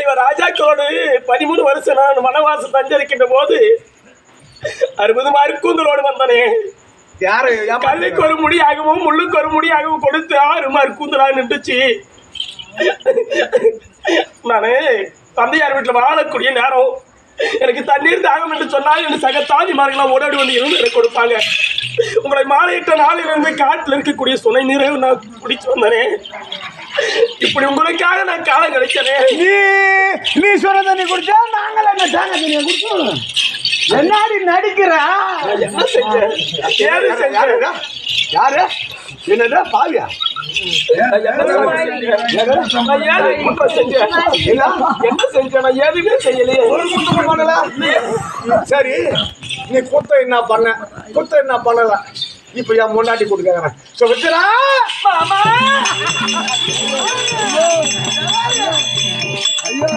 இவன் ராஜாக்களோடு 13 வருஷம் நான் வனவாசம் தஞ்சரிக்கின்ற போது 60 மறுக்கூந்தலோடு வந்தனே. யாரு கல்லுக்கு ஒரு முடியாகவும் முள்ளுக்கு ஒரு முடியாகவும் கொடுத்து 6 மறுக்கூந்தலா நின்றுச்சு. நானு தந்தையார் வீட்டில் வாழக்கூடிய நேரம் எனக்கு தண்ணீர் தாகம் என்று சொன்னால் என் சக தாதிமார்களாம் ஓடாடி வந்து இருந்து எனக்கு கொடுப்பாங்க. உங்களை மாலையிட்ட நாளிலிருந்து காட்டில் இருக்கக்கூடிய சுனை நீரை நான் குடிச்சு வந்தனே. இப்படி உங்களுக்காக நான் காலம் கிடைச்சனே. நீ சொன்ன தண்ணி குடிச்சா நாங்கள் என்ன தாங்க தண்ணியை குடிச்சோம். என்னாடி நடிக்கிறா? என்ன செஞ்சேன்? ஏது செஞ்சேன்? யாரு? என்னடா பாவியா? என்ன செஞ்சேன்? எதுவுமே செய்யலையே. சரி, நீ குத்த என்ன பண்ண? குத்த என்ன பண்ணல? இப்ப என் முன்னாடி கொடுக்க சொல்லுறா மாமா. ஐயோ